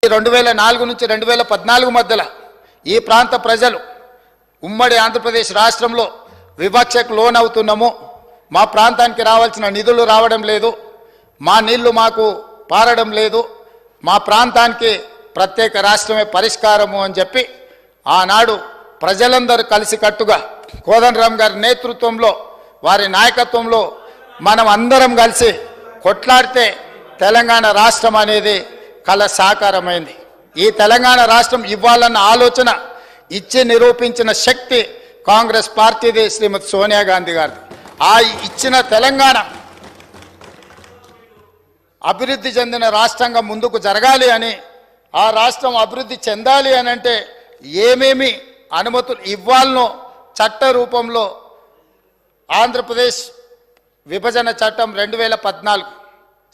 2004 నుంచి 2014 మధ్యలో ఈ ప్రాంత ప్రజలు ఉమ్మడి ఆంధ్రప్రదేశ్ రాష్ట్రంలో వివక్షకు లోనవుతున్నాము, మా ప్రాంతానికి రావాల్సిన నిధులు రావడం లేదు, మా నీళ్లు మాకు పారడం లేదు, మా ప్రాంతానికి ప్రత్యేక రాష్ట్రమే పరిష్కారము అని చెప్పి ఆనాడు ప్రజలందరూ కలిసికట్టుగా కోదండరామ్ గారి నేతృత్వంలో వారి నాయకత్వంలో మనం అందరం కలిసి కొట్లాడితే తెలంగాణ రాష్ట్రం అనేది కల సాకారమైంది. ఈ తెలంగాణ రాష్ట్రం ఇవ్వాలన్న ఆలోచన ఇచ్చి నిరూపించిన శక్తి కాంగ్రెస్ పార్టీది, శ్రీమతి సోనియా గాంధీ గారిది. ఆ ఇచ్చిన తెలంగాణ అభివృద్ధి చెందిన రాష్ట్రంగా ముందుకు జరగాలి అని, ఆ రాష్ట్రం అభివృద్ధి చెందాలి అని అంటే ఏమేమి అనుమతులు ఇవ్వాలనో చట్ట రూపంలో ఆంధ్రప్రదేశ్ విభజన చట్టం 2014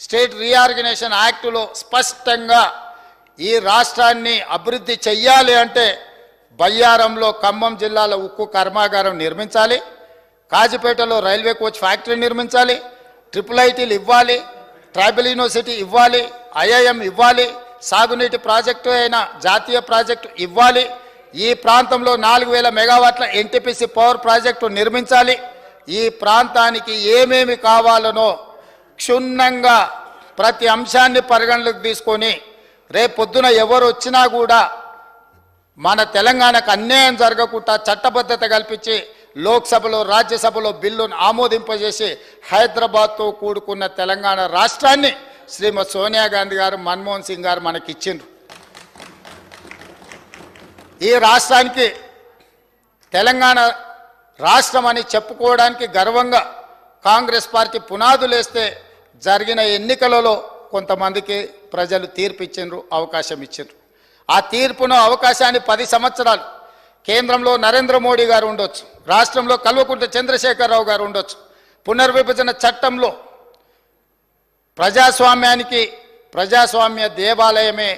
స్టేట్ రీఆర్గనైజేషన్ యాక్టులో స్పష్టంగా ఈ రాష్ట్రాన్ని అభివృద్ధి చెయ్యాలి అంటే బయ్యారంలో ఖమ్మం జిల్లాలో ఉక్కు కర్మాగారం నిర్మించాలి, కాజిపేటలో రైల్వే కోచ్ ఫ్యాక్టరీ నిర్మించాలి, IIITలు ఇవ్వాలి, ట్రైబల్ యూనివర్సిటీ ఇవ్వాలి, IIM ఇవ్వాలి, సాగునీటి ప్రాజెక్టు అయిన జాతీయ ప్రాజెక్టు ఇవ్వాలి, ఈ ప్రాంతంలో 4000 మెగావాట్ల NTPC పవర్ ప్రాజెక్టు నిర్మించాలి. ఈ ప్రాంతానికి ఏమేమి కావాలనో క్షుణ్ణంగా ప్రతి అంశాన్ని పరిగణలోకి తీసుకొని రేపొద్దున ఎవరు వచ్చినా కూడా మన తెలంగాణకు అన్యాయం జరగకుండా చట్టబద్ధత కల్పించి లోక్సభలో రాజ్యసభలో బిల్లును ఆమోదింపజేసి హైదరాబాద్తో కూడుకున్న తెలంగాణ రాష్ట్రాన్ని శ్రీమతి సోనియా గాంధీ గారు, మన్మోహన్ సింగ్ గారు మనకిచ్చిండ్రు. ఈ రాష్ట్రానికి తెలంగాణ రాష్ట్రం అని చెప్పుకోవడానికి గర్వంగా కాంగ్రెస్ పార్టీ పునాదులు వేస్తే జరిగిన ఎన్నికలలో కొంతమందికి ప్రజలు తీర్పు ఇచ్చిండ్రు, అవకాశం ఇచ్చిండ్రు. ఆ తీర్పును అవకాశాన్ని 10 సంవత్సరాలు కేంద్రంలో నరేంద్ర మోడీ గారు ఉండొచ్చు, రాష్ట్రంలో కల్వకుంట్ల చంద్రశేఖరరావు గారు ఉండొచ్చు. పునర్విభజన చట్టంలో ప్రజాస్వామ్య దేవాలయమే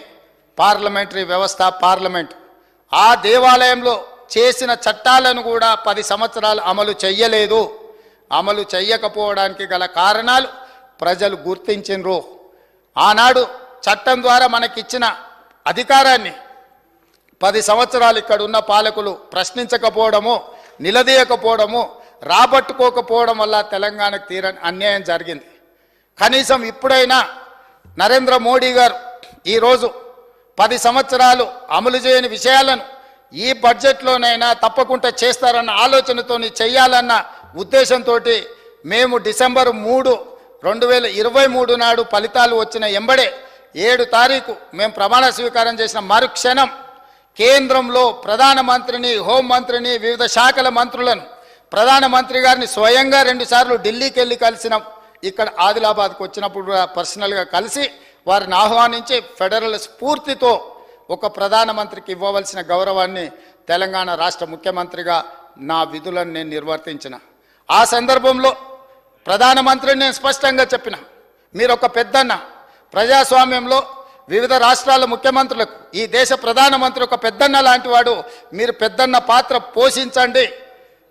పార్లమెంటరీ వ్యవస్థ, పార్లమెంట్. ఆ దేవాలయంలో చేసిన చట్టాలను కూడా 10 సంవత్సరాలు అమలు చెయ్యలేదు. అమలు చెయ్యకపోవడానికి గల కారణాలు ప్రజలు గుర్తించినరు. ఆనాడు చట్టం ద్వారా మనకిచ్చిన అధికారాన్ని 10 సంవత్సరాలు ఇక్కడ ఉన్న పాలకులు ప్రశ్నించకపోవడము, నిలదీయకపోవడము, రాబట్టుకోకపోవడం వల్ల తెలంగాణకు తీరని అన్యాయం జరిగింది. కనీసం ఇప్పుడైనా నరేంద్ర మోడీ గారు ఈరోజు 10 సంవత్సరాలు అమలు చేయని విషయాలను ఈ బడ్జెట్లోనైనా తప్పకుండా చేస్తారన్న ఆలోచనతో చేయాలన్న ఉద్దేశంతో మేము డిసెంబర్ 3, 2023 నాడు ఫలితాలు వచ్చిన ఎంబడే 7 తారీఖు మేము ప్రమాణ స్వీకారం చేసిన మరుక్షణం కేంద్రంలో ప్రధానమంత్రిని, హోంమంత్రిని, వివిధ శాఖల మంత్రులను, ప్రధానమంత్రి గారిని స్వయంగా 2 సార్లు ఢిల్లీకి వెళ్ళి కలిసినాం. ఇక్కడ ఆదిలాబాద్కు వచ్చినప్పుడు పర్సనల్గా కలిసి వారిని ఆహ్వానించి ఫెడరల్ స్ఫూర్తితో ఒక ప్రధానమంత్రికి ఇవ్వవలసిన గౌరవాన్ని తెలంగాణ రాష్ట్ర ముఖ్యమంత్రిగా నా విధులను నేను నిర్వర్తించిన. ఆ సందర్భంలో ప్రధానమంత్రిని నేను స్పష్టంగా చెప్పిన, మీరు ఒక పెద్దన్న, ప్రజాస్వామ్యంలో వివిధ రాష్ట్రాల ముఖ్యమంత్రులకు ఈ దేశ ప్రధానమంత్రి ఒక పెద్దన్న లాంటి వాడు, మీరు పెద్దన్న పాత్ర పోషించండి,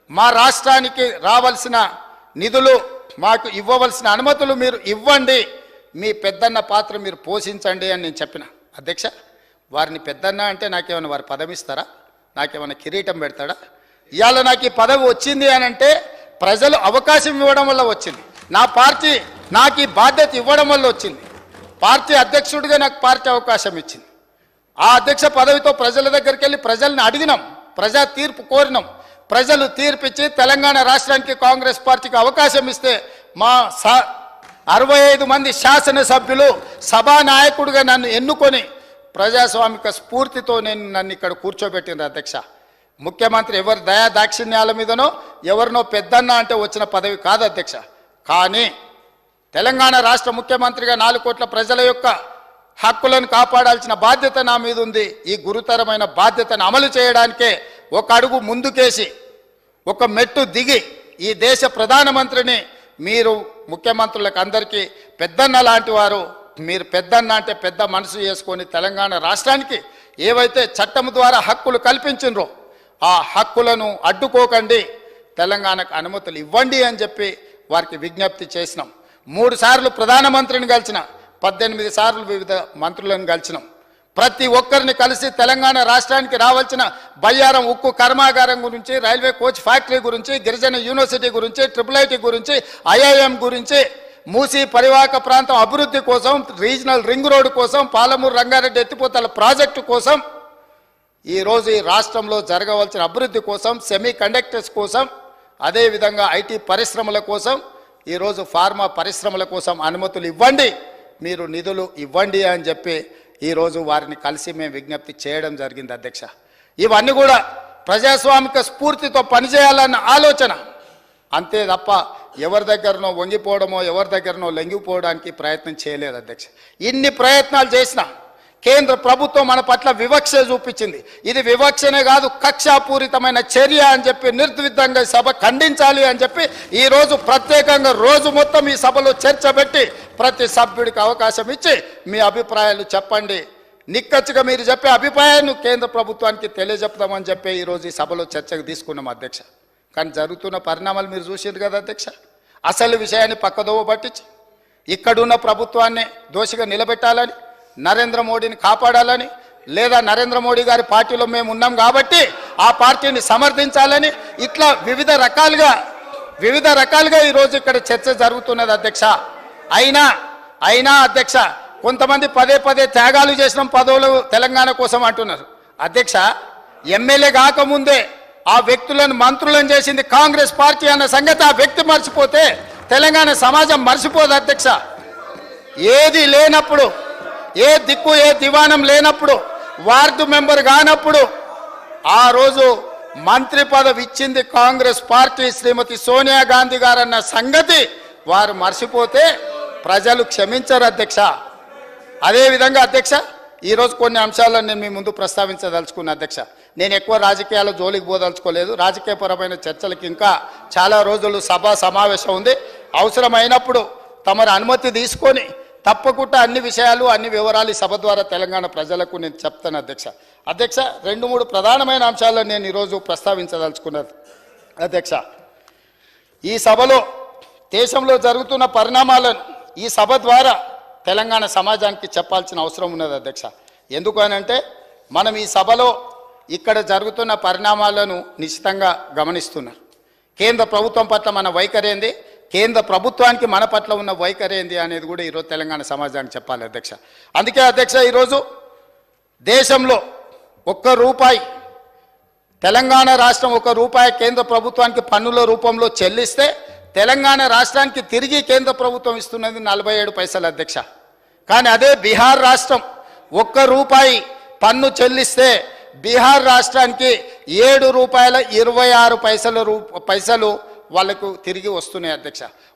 మా రాష్ట్రానికి రావాల్సిన నిధులు, మాకు ఇవ్వవలసిన అనుమతులు మీరు ఇవ్వండి, మీ పెద్దన్న పాత్ర మీరు పోషించండి అని నేను చెప్పిన. అధ్యక్ష, వారిని పెద్దన్న అంటే నాకేమైనా వారి పదవి ఇస్తారా? నాకేమైనా కిరీటం పెడతాడా? ఇవాళ నాకు ఈ పదవి వచ్చింది అని అంటే ప్రజలు అవకాశం ఇవ్వడం వల్ల వచ్చింది. నా పార్టీ నాకు ఈ బాధ్యత ఇవ్వడం వల్ల వచ్చింది. పార్టీ అధ్యక్షుడిగా నాకు పార్టీ అవకాశం ఇచ్చింది. ఆ అధ్యక్ష పదవితో ప్రజల దగ్గరికి వెళ్ళి ప్రజల్ని అడిగినాం, ప్రజా తీర్పు కోరినాం. ప్రజలు తీర్పిచ్చి తెలంగాణ రాష్ట్రానికి కాంగ్రెస్ పార్టీకి అవకాశం ఇస్తే మా 65 మంది శాసనసభ్యులు సభానాయకుడిగా నన్ను ఎన్నుకొని ప్రజాస్వామిక స్ఫూర్తితో నన్ను ఇక్కడ కూర్చోబెట్టింది. అధ్యక్ష, ముఖ్యమంత్రి ఎవరి దయా దాక్షిణ్యాల మీదనో ఎవరినో పెద్దన్న అంటే వచ్చిన పదవి కాదు అధ్యక్ష. కానీ తెలంగాణ రాష్ట్ర ముఖ్యమంత్రిగా 4 కోట్ల ప్రజల యొక్క హక్కులను కాపాడాల్సిన బాధ్యత నా మీద ఉంది. ఈ గురుతరమైన బాధ్యతను అమలు చేయడానికే ఒక అడుగు ముందుకేసి ఒక మెట్టు దిగి ఈ దేశ ప్రధానమంత్రిని, మీరు ముఖ్యమంత్రులకు అందరికీ పెద్దన్న లాంటి వారు, మీరు పెద్దన్న అంటే పెద్ద మనసు చేసుకొని తెలంగాణ రాష్ట్రానికి ఏవైతే చట్టం ద్వారా హక్కులు కల్పించినరో ఆ హక్కులను అడ్డుకోకండి, తెలంగాణకు అనుమతులు ఇవ్వండి అని చెప్పి వారికి విజ్ఞప్తి చేసినాం. 3 సార్లు ప్రధానమంత్రిని కలిసిన, 18 సార్లు వివిధ మంత్రులను కలిసినాం. ప్రతి ఒక్కరిని కలిసి తెలంగాణ రాష్ట్రానికి రావాల్సిన బయ్యారం ఉక్కు కర్మాగారం గురించి, రైల్వే కోచ్ ఫ్యాక్టరీ గురించి, గిరిజన యూనివర్సిటీ గురించి, IIIT గురించి, IIM గురించి, మూసీ పరివాహక ప్రాంతం అభివృద్ధి కోసం, రీజనల్ రింగ్ రోడ్డు కోసం, పాలమూరు రంగారెడ్డి ఎత్తిపోతల ప్రాజెక్టు కోసం, ఈరోజు ఈ రాష్ట్రంలో జరగవలసిన అభివృద్ధి కోసం, సెమీ కండక్టర్స్ కోసం, అదేవిధంగా IT పరిశ్రమల కోసం, ఈరోజు ఫార్మా పరిశ్రమల కోసం అనుమతులు ఇవ్వండి, మీరు నిధులు ఇవ్వండి అని చెప్పి ఈరోజు వారిని కలిసి మేము విజ్ఞప్తి చేయడం జరిగింది అధ్యక్ష. ఇవన్నీ కూడా ప్రజాస్వామిక స్ఫూర్తితో పనిచేయాలన్న ఆలోచన, అంతే తప్ప ఎవరి దగ్గరనో వంగిపోవడమో ఎవరి దగ్గరనో లొంగిపోవడానికి ప్రయత్నం చేయలేదు అధ్యక్ష. ఇన్ని ప్రయత్నాలు చేసినా కేంద్ర ప్రభుత్వం మన పట్ల వివక్ష చూపించింది. ఇది వివక్షనే కాదు, కక్షాపూరితమైన చర్య అని చెప్పి నిర్ద్విధంగా సభ ఖండించాలి అని చెప్పి ఈరోజు ప్రత్యేకంగా రోజు మొత్తం ఈ సభలో చర్చ పెట్టి ప్రతి సభ్యుడికి అవకాశం ఇచ్చి మీ అభిప్రాయాలు చెప్పండి, నిక్కచ్చిగా మీరు చెప్పే అభిప్రాయాన్ని కేంద్ర ప్రభుత్వానికి తెలియజెప్తామని చెప్పి ఈరోజు ఈ సభలో చర్చకు తీసుకున్నాం అధ్యక్ష. కానీ జరుగుతున్న పరిణామాలు మీరు చూసారు కదా అధ్యక్ష. అసలు విషయాన్ని పక్కదోవ పట్టించి ఇక్కడున్న ప్రభుత్వాన్ని దోషిగా నిలబెట్టాలని, నరేంద్ర మోడీని కాపాడాలని, లేదా నరేంద్ర మోడీ గారి పార్టీలో మేము ఉన్నాం కాబట్టి ఆ పార్టీని సమర్థించాలని, ఇట్లా వివిధ రకాలుగా ఈరోజు ఇక్కడ చర్చ జరుగుతున్నది అధ్యక్ష. అయినా అధ్యక్ష, కొంతమంది పదే త్యాగాలు చేసిన పదవులు తెలంగాణ కోసం అంటున్నారు అధ్యక్ష. ఎమ్మెల్యే కాకముందే ఆ వ్యక్తులను మంత్రులను చేసింది కాంగ్రెస్ పార్టీ అన్న సంగతి ఆ వ్యక్తి మర్చిపోతే తెలంగాణ సమాజం మర్చిపోదు అధ్యక్ష. ఏది లేనప్పుడు, ఏ దిక్కు ఏ దివానం లేనప్పుడు, వార్డు మెంబర్ కానప్పుడు ఆ రోజు మంత్రి పదవి ఇచ్చింది కాంగ్రెస్ పార్టీ శ్రీమతి సోనియా గాంధీ గారన్న సంగతి వారు మర్చిపోతే ప్రజలు క్షమించరు అధ్యక్ష. అదేవిధంగా అధ్యక్ష, ఈరోజు కొన్ని అంశాలను నేను మీ ముందు ప్రస్తావించదలుచుకున్న అధ్యక్ష. నేను ఎక్కువ రాజకీయాల జోలికి పోదలుచుకోలేదు. రాజకీయపరమైన చర్చలకు ఇంకా చాలా రోజులు సభ సమావేశం ఉంది. అవసరమైనప్పుడు తమరి అనుమతి తీసుకొని తప్పకుండా అన్ని విషయాలు అన్ని వివరాలు ఈ సభ ద్వారా తెలంగాణ ప్రజలకు నేను చెప్తాను అధ్యక్ష. 2-3 ప్రధానమైన అంశాలను నేను ఈరోజు ప్రస్తావించదలుచుకున్నది అధ్యక్ష. ఈ సభలో దేశంలో జరుగుతున్న పరిణామాలను ఈ సభ ద్వారా తెలంగాణ సమాజానికి చెప్పాల్సిన అవసరం ఉన్నది అధ్యక్ష. ఎందుకు అనంటే మనం ఈ సభలో ఇక్కడ జరుగుతున్న పరిణామాలను నిశ్చితంగా గమనిస్తున్నారు. కేంద్ర ప్రభుత్వం పట్ల మన వైఖరి ఏంది, కేంద్ర ప్రభుత్వానికి మన పట్ల ఉన్న వైఖరి ఏంది అనేది కూడా ఈరోజు తెలంగాణ సమాజానికి చెప్పాలి అధ్యక్ష. అందుకే అధ్యక్ష, ఈరోజు దేశంలో ₹1 తెలంగాణ రాష్ట్రం ₹1 కేంద్ర ప్రభుత్వానికి పన్నుల రూపంలో చెల్లిస్తే తెలంగాణ రాష్ట్రానికి తిరిగి కేంద్ర ప్రభుత్వం ఇస్తున్నది 47 పైసలు అధ్యక్ష. కానీ అదే బీహార్ రాష్ట్రం ₹1 పన్ను చెల్లిస్తే బీహార్ రాష్ట్రానికి ₹7.26 పైసలు వాళ్ళకు తిరిగి వస్తున్నాయి అధ్యక్ష.